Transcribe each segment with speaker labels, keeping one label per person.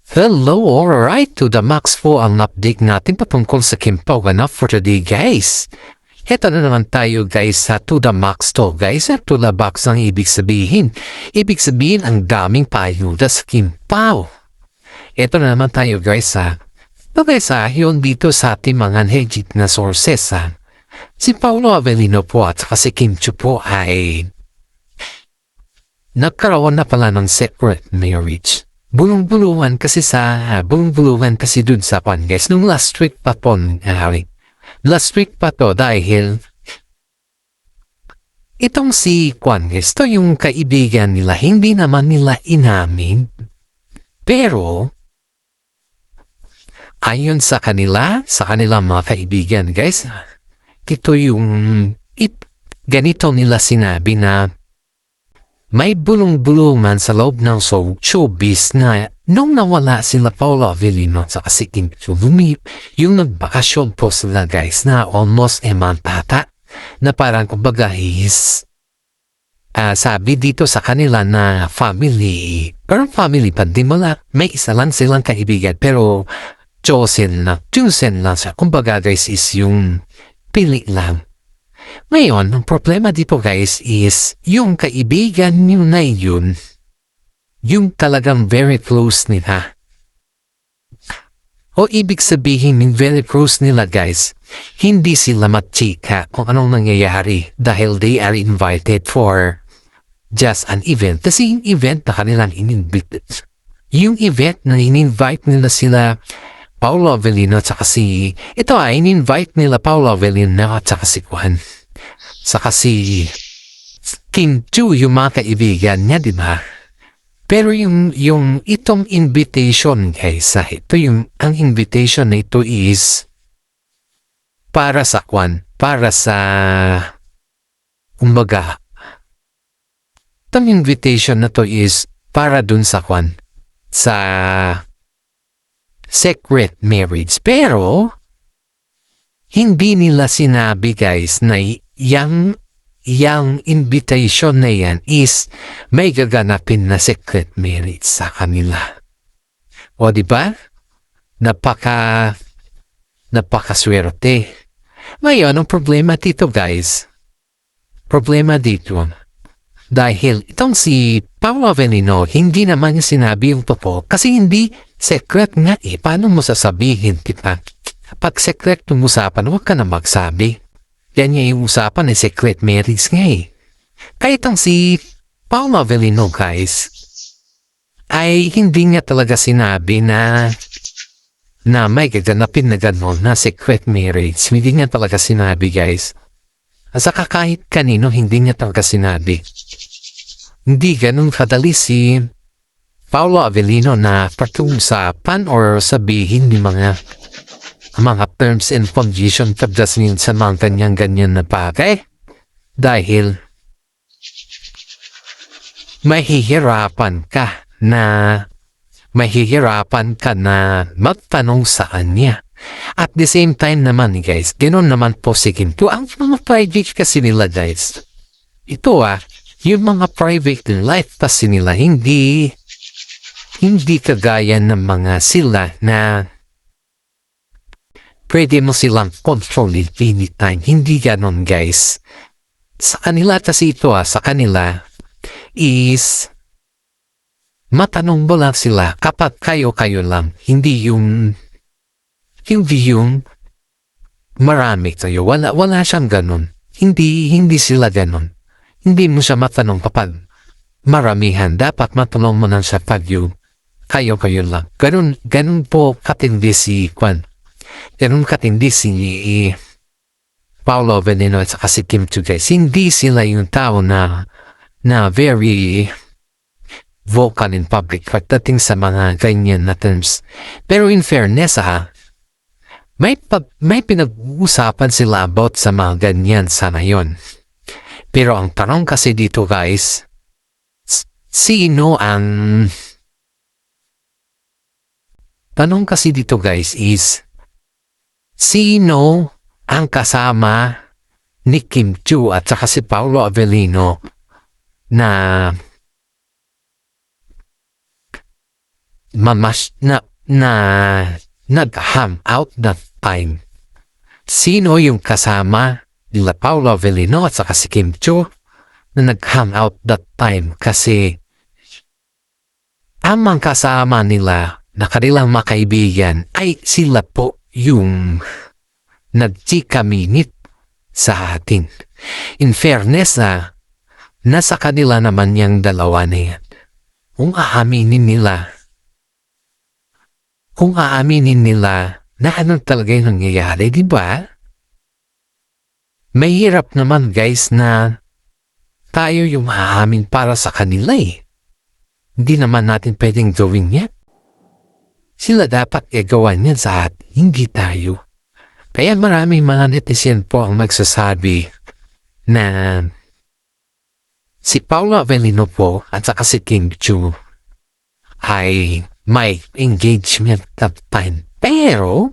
Speaker 1: Hello, alright, to the max po ang update natin patungkol sa Kim Pao-ganap for today, guys. Heto na naman tayo, guys, sa to the max to, guys. To the box ang ibig sabihin. Ibig sabihin, ang daming paayuda sa Kim Pao. Heto na naman tayo, guys, sa yun dito sa ating mga legit na sources, si Paolo Avellino po at si Kim Chiu po ay nagkaroon na pala ng separate marriage. Bulong-bulungan kasi dun sa pan, guys, nung last week pa po nangyari. Last week pa to dahil itong si Kwan, guys, to yung kaibigan nila, hindi naman nila inamin. Pero ayon sa kanilang mga kaibigan, guys, ito yung ganito nila sinabi na may bulong-bulungan sa loob ng showbiz na nung nawala sila Paolo Avellino sa si Kim Chiu, yung nagbakasyon po sila, guys, na almost a month ata, na parang kumbaga is sabi dito sa kanila na family, pero family pa din mo lang, may isa lang silang kaibigan, pero chosen lang siya, kumbaga, guys, is yung pili lang. Ngayon, ang problema dito, guys, is yung kaibigan nyo na yun, yung talagang very close nila. O ibig sabihin, yung very close nila, guys, hindi sila matchika kung anong nangyayari dahil they are invited for just an event. Kasi yung event na kanilang in-invite, yung event na in-invite nila sila Paolo Avellino at saka in-invite nila Paolo Avellino at saka si Kwan. Saka si Kim Chiu, yung mga kaibigan niya, di ba? Pero yung itong invitation, guys, ang invitation na ito is para sa Kwan, para sa kumbaga, itong invitation na to is para dun sa Kwan, sa secret marriage. Pero hindi nila sinabi, guys, na yung invitation na yan is may gaganapin na secret marriage sa kanila. O diba? Napakaswerte. Ngayon, ang problema dito, guys, dahil itong si Paolo Avellino, hindi naman sinabi yung totoo kasi hindi secret nga paano mo sasabihin kita? Pag secret yung usapan, huwag ka na magsabi. Yan nga yung usapan secret marriage nga Kahit ang si Paolo Avellino, guys, ay hindi niya talaga sinabi na may gaganapin na gano'n na secret marriage. Hindi niya talaga sinabi, guys. At saka kahit kanino, hindi niya talaga sinabi. Hindi ganun kadali si Paolo Avellino na pag-uusapan or sabihin ng mga terms and conditions pagdating sa mga ganyan na bagay. Dahil mahihirapan ka na magtanong sa kanya. At the same time naman, guys, ganoon naman po si Kim Chiu. Ang mga private kasi nila, guys, ito yung mga private life kasi nila, hindi kagaya ng mga sila na pwede mo silang control anytime. Hindi ganon, guys. Sa kanila kasi ito, sa kanila is matanong mo lang sila kapag kayo lang. Hindi yung marami tayo. Wala siyang ganon. Hindi sila ganon. Hindi mo siya matanong kapag maramihan. Dapat matanong mo lang siya pag kayo lang. Ganon po katindi si Kwan. Ganon katindi si Paolo Avellino at saka si Kim Chiu, guys. Hindi sila yung tao na very vocal in public pagdating sa mga ganyan na terms. Pero in fairness, may pinag-uusapan sila about sa mga ganyan sana yon. Pero ang tanong kasi dito, guys, is sino ang kasama ni Kim Chiu at saka si Paolo Avellino na nag-ham out that time. Sino yung kasama nila Paolo Avellino at saka si Kim Chiu na nag-ham out that time? Kasi ang mga kasama nila na kanilang mga kaibigan ay sila po yung nagchikaminit sa atin. In fairness nasa kanila naman yung dalawa na yan. Kung aaminin nila na ano talaga yung nangyayari, di ba? Mahirap naman guys na tayo yung aamin para sa kanila eh. Hindi naman natin pwedeng gawin yan. Sila dapat gawa niyan sa atin, hindi tayo. Kaya maraming mga netizen po ang magsasabi na si Paolo Avellino po at saka si Kim Chiu ay may engagement that time. Pero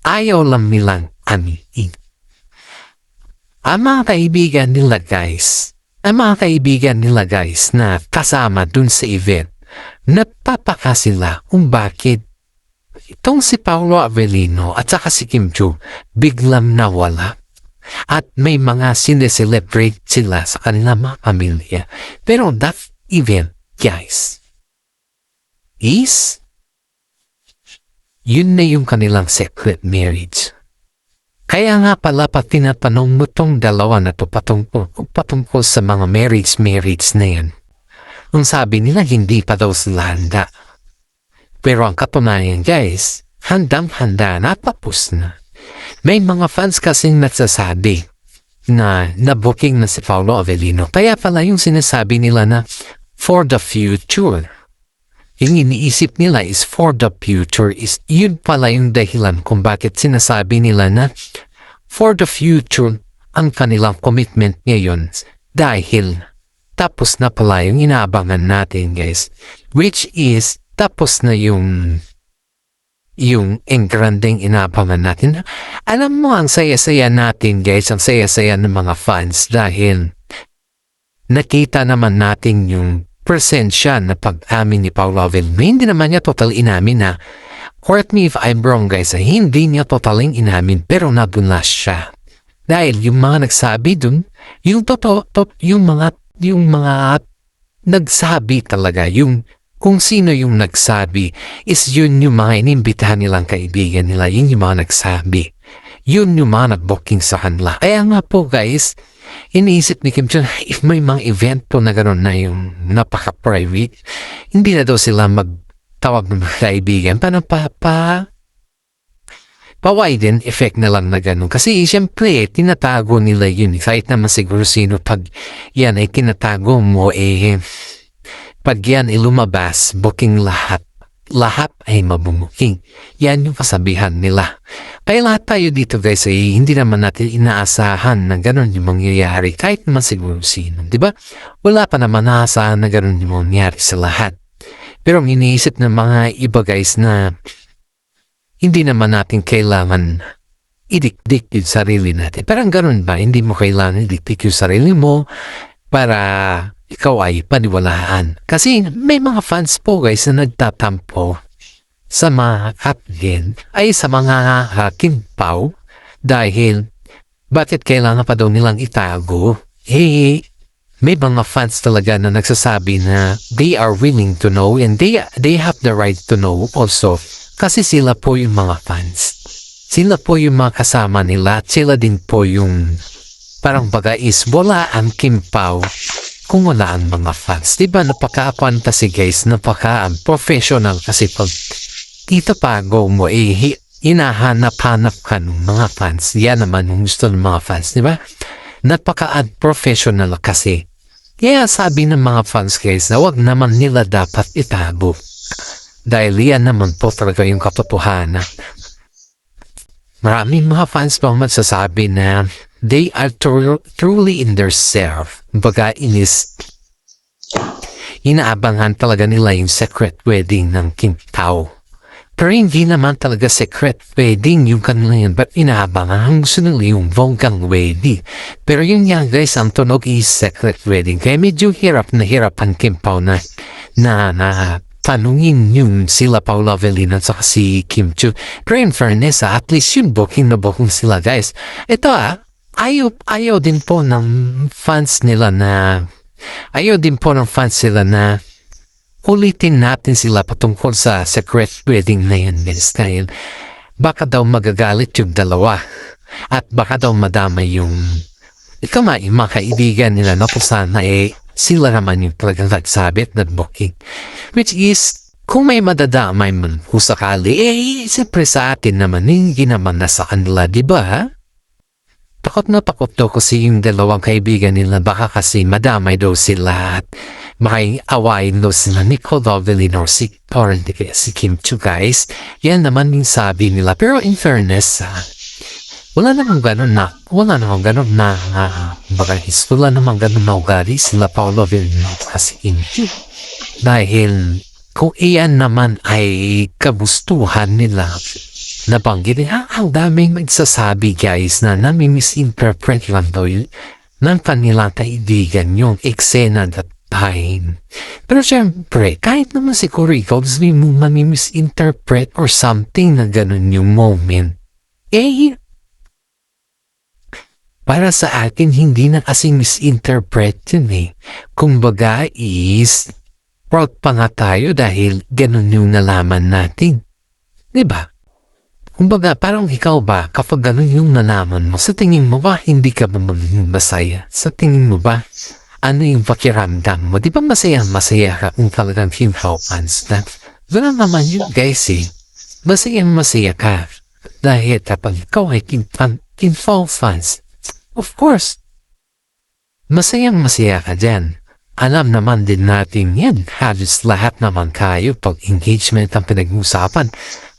Speaker 1: ayaw lang nilang amiin. Ang mga kaibigan nila guys na kasama dun sa event, nagpapaka sila kung bakit itong si Paolo Avellino at saka si Kim Chiu biglang nawala. At may mga sineselebrate sila sa kanilang mga pamilya. Pero that event, guys, yun na yung kanilang secret marriage. Kaya nga pala pag tinatanong mo tong dalawa na to patungkol sa mga marriage na yan, ang sabi nila hindi pa daw sila handa. Pero ang katunayan guys, handang-handa na, tapos na. May mga fans kasing nagsasabi na na-booking na si Paolo Avellino. Kaya pala yung sinasabi nila na for the future. Yung iniisip nila is for the future, is yun pala yung dahilan kung bakit sinasabi nila na for the future ang kanilang commitment ngayon, dahil tapos na pala yung inaabangan natin guys, which is tapos na yung engranding inaabangan natin. Alam mo, ang saya-saya natin guys, ang saya-saya ng mga fans dahil nakita naman natin yung presensya na pag-amin ni Paolo Avellino. Hindi naman niya total inamin na, correct me if I'm wrong guys, hindi niya totaling inamin pero nadulas siya. Dahil yung mga nagsabi dun, yung mga nagsabi talaga, yung kung sino yung nagsabi is yun yung mga inimbitahan nilang kaibigan nila, yun yung mga nagsabi. Yun yung mga nag-booking sa kanila. Kaya nga po guys, iniisip ni Kim Chiu, if may mga event po na gano'n na yung napaka-private, hindi na daw sila magtawag ng mga kaibigan. Paano pa-widen effect na lang na gano'n. Kasi siyempre, tinatago nila yun. Kahit naman siguro sino pag yan ay tinatago mo pag yan ay lumabas, booking lahat. Lahat ay mabumuking. Yan yung kasabihan nila. Kaya lahat tayo dito guys ay hindi naman natin inaasahan na gano'n yung mangyayari. Kahit naman siguro sino. Diba? Wala pa naman naasahan na gano'n yung mangyayari sa lahat. Pero ang iniisip ng mga iba guys na hindi naman natin kailangan idikdik yung sarili natin. Parang gano'n ba? Hindi mo kailangan idikdik yung sarili mo para ikaw ay paniwalaan. Kasi may mga fans po guys na nagtatampo sa mga kapgen ay sa mga kimpaw dahil bakit kailangan pa daw nilang itago? May mga fans talaga na nagsasabi na they are willing to know and they have the right to know also kasi sila po yung mga fans. Sila po yung mga kasama nila at sila din po yung parang baga is wala ang kimpaw kung wala ang mga fans. Diba napaka-fantasy guys, napaka-professional kasi pag itapago mo hinahanap-hanap ka ng mga fans. Yan naman yung gusto ng mga fans, diba? Napaka-unprofessional kasi. Kaya sabi ng mga fans guys na wag naman nila dapat itago. Dahil yan naman po talaga yung katotohanan. Maraming mga fans pa magsasabi na they are truly in their self. Baga inaabangan talaga nila yung secret wedding ng Kim Chiu. Pero hindi naman talaga secret wedding yung kanila yun. But inaabangan gusto nila yung vulgang wedding. Pero yun nga guys, ang tunog is secret wedding. Kaya medyo hirap ang Kim Chiu na tanungin yung sila Paula Avellino at saka si Kim Chu. Pero in fairness, at least yun booking na booking sila, guys. Ito ayaw din po ng fans nila na ulitin natin sila patungkol sa secret wedding na yan, guys. Dahil baka daw magagalit yung dalawa at baka daw madamay yung mga kaibigan nila na kung sana sila naman yung talagang nagsabit na booking. Which is, kung may madadamay man kung sakali, siyempre sa atin naman, hindi naman na sa kanila, di ba? Takot na takot daw kasi yung dalawang kaibigan nila, baka kasi madamay daw sila at makaiawain daw sila ni Paula Avellino or si Kim Chu, guys. Yan naman yung sabi nila. Pero in fairness, wala namang ganun na ugali sila Paula Avellino kasi Kim Chu. Dahil kung iyan naman ay kagustuhan nila, nabanggit ang daming magsasabi, guys, na nami-misinterpret lang daw yun ng kanilang kaibigan yung eksena that time. Pero syempre, kahit naman siguro ikaw mo nami-misinterpret or something na ganun yung moment, para sa akin, hindi na kasing misinterpret yun . Kumbaga is, proud pa nga tayo dahil ganun yung nalaman natin. Diba? Kumbaga, parang ikaw ba, kapag ganun yung nalaman mo, sa tingin mo ba, hindi ka ba masaya? Sa tingin mo ba, ano yung pakiramdam mo? Di ba masaya ka kung talagang fans na? Ganun naman yun, guys . Masaya ka. Dahil kapag ikaw ay fans, of course, masaya ka dyan. Alam naman din natin yan. Halos lahat naman kayo pag engagement ang pinag-usapan.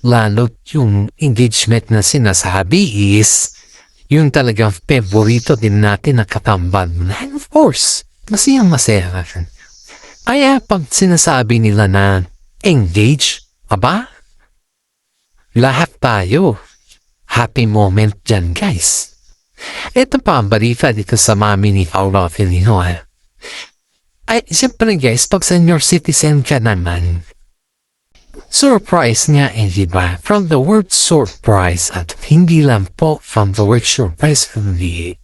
Speaker 1: Lalo yung engagement na sinasabi is yung talagang favorito din natin na katambal. And of course, masaya ka. Kaya pag sinasabi nila na engage, lahat tayo. Happy moment dyan, guys. Ito pa ang balita dito sa mami ni Paula Avellino. Siyempre, guys, pag senior citizen ka naman, surprise nga, diba? From the word surprise, at hindi lang po from the word surprise, hindi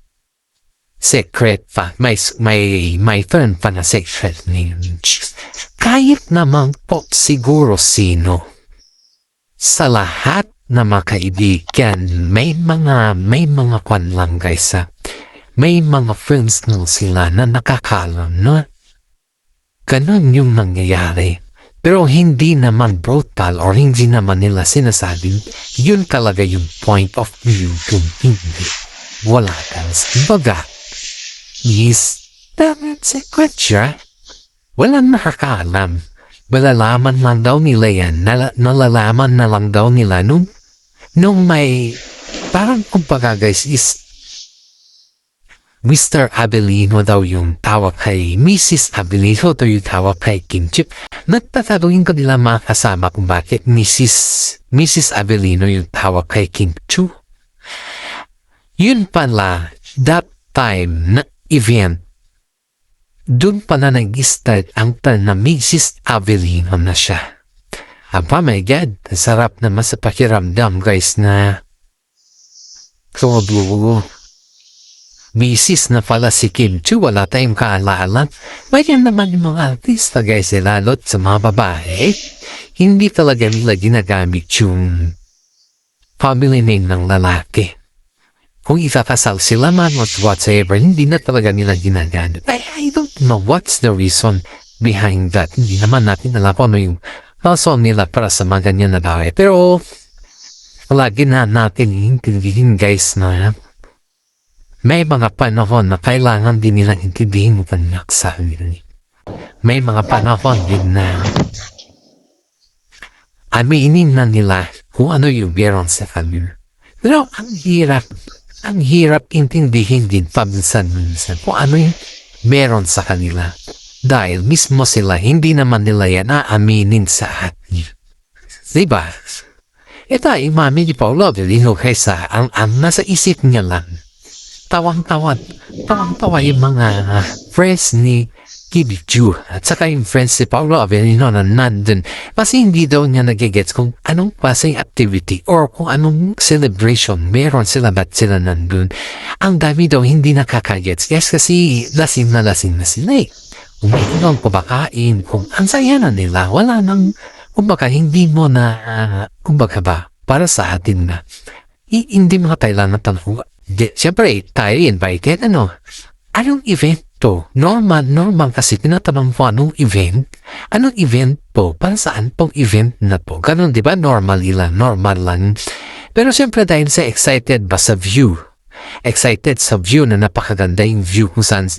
Speaker 1: secret pa. May turn pa na secret news. Kahit naman po siguro sino, sa lahat na mga kaibigan, may mga kwan lang, guys, may mga friends nung sila na nakakalam na ganun yung nangyayari. Pero hindi naman brutal or hindi naman nila sinasabing yun talaga yung point of view kung hindi. Wala kang baga. Yes, that's a question. Walang nakakaalam. Malalaman lang daw nila yan. Nalalaman na lang daw nila nung may, parang kumbaga, guys, is Mr. Avellino daw yung tawag kay Mrs. Avellino daw yung tawag kay Kim Chu. Nagtatanungin ko nila mga kasama kung bakit Mrs. Avellino yung tawag kay Kim Chu. Yun pala, that time na event, dun pala nag-start ang tal na Mrs. Avellino na siya. My God, sarap naman sa pakiramdam, guys, na Mrs. na pala si Kim Chu, wala tayong kaalalan. Mayroon naman yung mga artista, guys, lalo't sa mga babae, hindi talaga nila ginagamit yung family name ng lalaki. Kung ikakasal sila man or whatever, hindi na talaga nila ginagamit. I don't know what's the reason behind that. Hindi naman natin alam kung ano yung rason nila para sa mga ganyan na bagay. Pero, lagi na natin intindihin, guys, na may mga panahon na kailangan din nilang intindihin mo kanyang sarili. May mga panahon din na aminin na nila kung ano yung meron sa kanila. Pero ang hirap intindihin din paminsan-minsan kung ano yung meron sa kanila. Dahil mismo sila, hindi naman nila yan aaminin sa atin. Diba? Ito ay mami ni Paula Avellino kaysa ang nasa isip niya lang. Tawang-tawa yung mga friends ni Kim Chu at saka yung friends si Paolo Avellino na nandun kasi hindi daw niya nagigets kung anong klaseng activity or kung anong celebration meron sila ba't sila nandun. Ang dami daw hindi nakakagets. Yes, kasi lasing na sila eh. Umiinom kumakain kung ang saya na nila. Wala nang, kumbaga hindi mo na, kumbaga ba, para sa atin na hindi mga Thailand na tanong. Siyempre, tayo invited, anong event to? Normal kasi tinatanong mo anong event? Anong event po? Para saan pong event na po? Ganun, di ba? Normal lang. Pero siyempre dahil sa excited ba sa view? Excited sa view na napakaganda yung view kung saan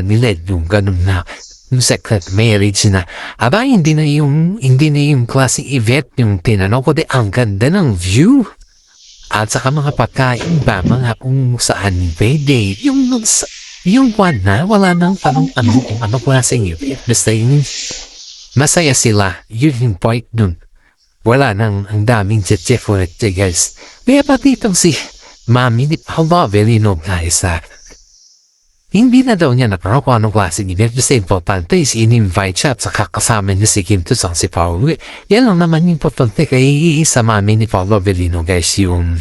Speaker 1: nila yung ganun na yung secret marriage na aba hindi na yung klaseng event yung tinanong ko ang ganda ng view. At saka mga pagkain ba, mga kung saan pwede. Yung one na, wala nang tanong ano klaseng yun. Basta yun, masaya sila. Yun yung point dun. Wala nang ang daming chefuret, guys. Kaya pati itong si Mami ni Paolo Avellino, guys, hindi na daw niya nagkaroon kung anong klaseng event. Basta importante is in-invite siya at saka kasama niya si Kim Tusang si Paolo. Yan lang naman yung importante kay sa Mami ni Paolo Avellino, guys, yung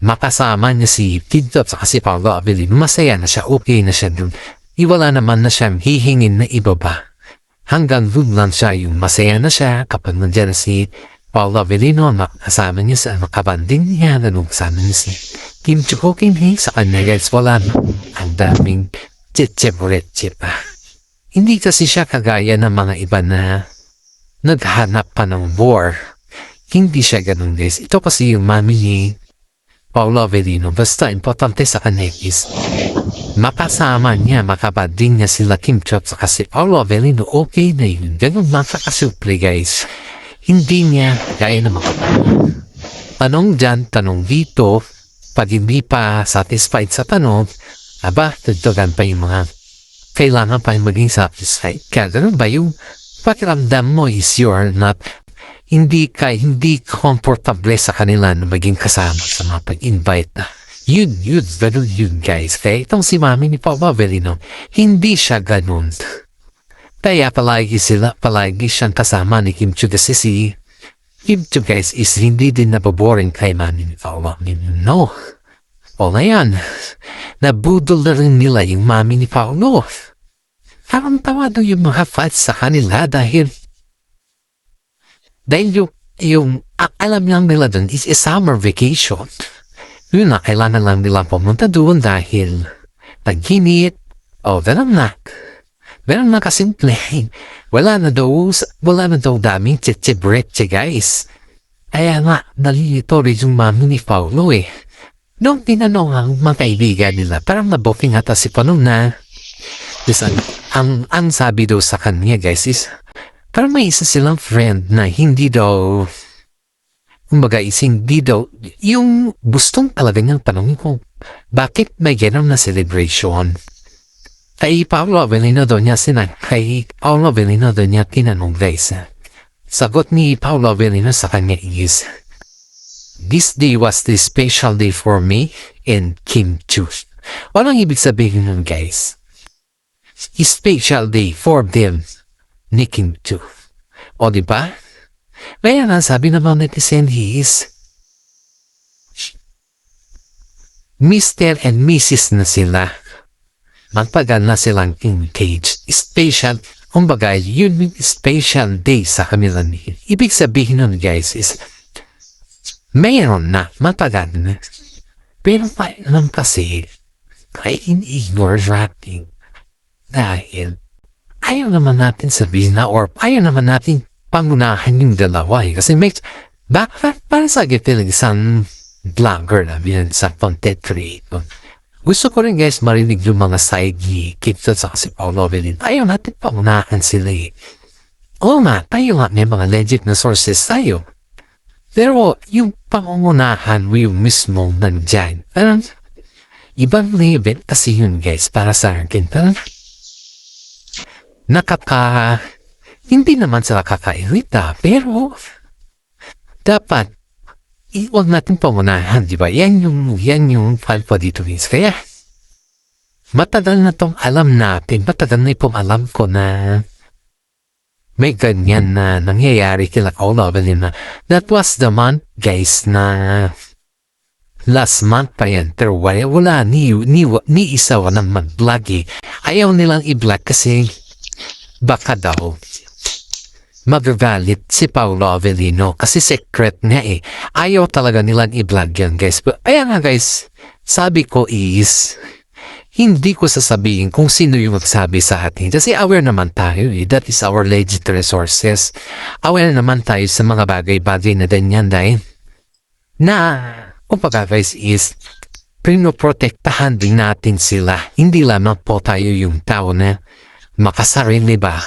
Speaker 1: makasama niya si Kim at saka si Paolo Avellino. Masaya na siya, okay na siya dun. Iwala naman na siyang hihingin na iba ba. Hanggang dun lang siya yung masaya na siya kapag nandiyan si Paolo Avellino, makasama niya sa makabanding niya, kasama niya si Kim Chu Kim Hee sa kanya, guys. Wala na ang daming chip pa. Hindi kasi siya kagaya ng mga iba na naghanap pa ng war. Hindi siya ganun, guys. Ito kasi yung mami ni Paolo Avellino. Basta importante sa kanya is makasama niya, makabanding niya sila Kim Chu at si Paolo Avellino. Okay na yun. Ganun lang kakasupli, guys. Hindi niya gaya na mga tanong dyan, tanong dito. Pag hindi pa satisfied sa tanong, dagdagan pa yung mga kailangan pa yung maging satisfied. Kaya ganun ba yung pakiramdam mo is you're not, hindi comfortable sa kanila na maging kasama sa mga pag-invite na. Ganun yun, guys. Kaya itong si Mami ni Paolo Avellino, hindi siya ganun. Kaya palagi siyang kasama ni Kim Chu kasi si Kim Chu, guys, is hindi din nababoring kay Mami ni Paolo Avellino. No. O ngayon, nabudol na rin nila yung Mami ni Paolo. Parang tawado yung mga fans sa kanila dahil yung alam lang nila dun is a summer vacation. Yun na, kailangan lang nila pumunta doon dahil nag-init. Ganun na. Ganun na kasimple. Wala na daw daming tsitsibretche, guys. Kaya nga, nalilito rin yung Mami ni Paolo eh. Noong tinanong ang mga kaibigan nila, parang nabooking ata si Panong na ang sabi daw sa kanya, guys, is parang may isa silang friend na hindi daw yung gustong talaga niyang tanongin kung bakit may ganun na celebration. Kay Paolo Avellino daw niya tinanong, guys. Sagot ni Paolo Avellino sa kanya is, this day was the special day for me and Kim Chu. Walang ibig sabihin nun, guys. Special day for them ni Kim Chu. O diba? Kaya nga sabi naman netizen, he is Mr. and Mrs. na sila. Magpagal na silang engaged. Special, kumbaga, yun yung special day sa kanila. Ibig sabihin nun, guys, is mayroon na, matagal na. Pero lang kasi, kaya in-ignore natin. Dahil, ayaw naman natin sabihin na, or ayaw naman natin pangunahan yung dalawa. Kasi para sa gitil isang vlogger na, isang content creator. Gusto ko rin, guys, marinig yung mga side ni Kim Chu at si Paolo Avellino. Ayaw natin pangunahan sila eh. Oo nga, tayo nga may mga legit na sources tayo. Pero yung pangunahan mo yung mismo nandyan. Parang ibang level kasi yun, guys, para sa akin. Parang hindi naman sila kakairita, pero dapat huwag natin pangunahan, di ba? Yan yung fan po dito, guys. Kaya matagal na tong alam natin, matagal na pong alam ko na may ganyan na nangyayari kila Paolo Avellino. That was the month, guys, na last month pa yan. Pero wala, ni isa walang mag-vlog eh. Ayaw nilang i-vlog kasi baka daw magagalit si Paolo Avellino kasi secret niya eh. Ayaw talaga nilang i-vlog yan, guys. But ayan nga, guys, sabi ko is hindi ko sasabihin kung sino yung magsabi sa atin. Kasi aware naman tayo eh. That is our legit resources. Aware naman tayo sa mga bagay-bagay na ganyan dahil na, kumbaga guys is, pinoprotektahan din natin sila. Hindi lamang po tayo yung tao na makasarili ba?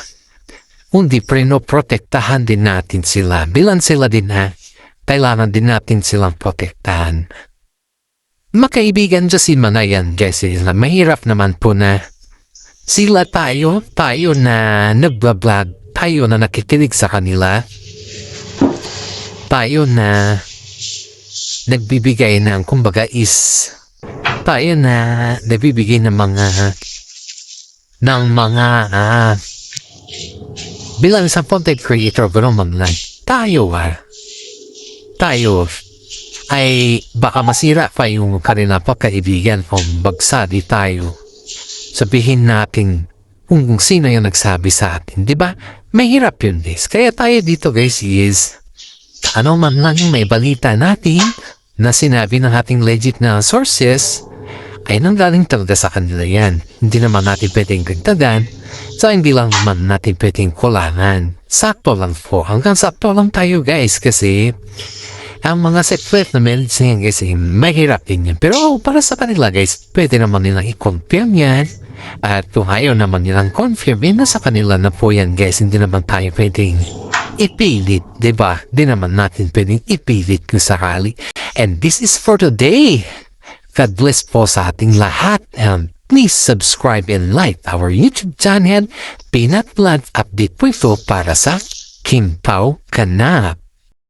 Speaker 1: Kundi pinoprotektahan din natin sila. Bilang sila din na, kailangan din natin silang protektahan. Makaibigan dyan si Manayan, guys, mahirap naman po na sila tayo na nagbablog, tayo na nakikinig sa kanila, tayo na nagbibigay ng, kumbaga is, tayo na nagbibigay ng mga bilang isang content creator, pero tayo ay baka masira pa yung kanila pagkaibigan kung bagsadi tayo. Sabihin natin kung sino yung nagsabi sa atin, di ba? Mahirap yun, guys. Kaya tayo dito, guys, is ano man lang yung may balita natin na sinabi ng ating legit na sources ay nanggaling talaga sa kanila yan. Hindi naman natin pwedeng dagdagan, so hindi lang naman natin pwedeng kulangan. Sakto lang po. Hanggang sakto lang tayo, guys, kasi ang mga secret na medicine kasi mahirap din yan. Pero para sa kanila, guys, pwede naman nilang i-confirm yan. At kung ayaw naman nilang confirm, yun na sa kanila na po yan, guys. Hindi naman tayo pwedeng ipilit, diba? Hindi naman natin pwedeng ipilit kung sakali. And this is for today. God bless po sa ating lahat. And please subscribe and like our YouTube channel. Peanut Vlog update po ito para sa Kim Pao Kanap.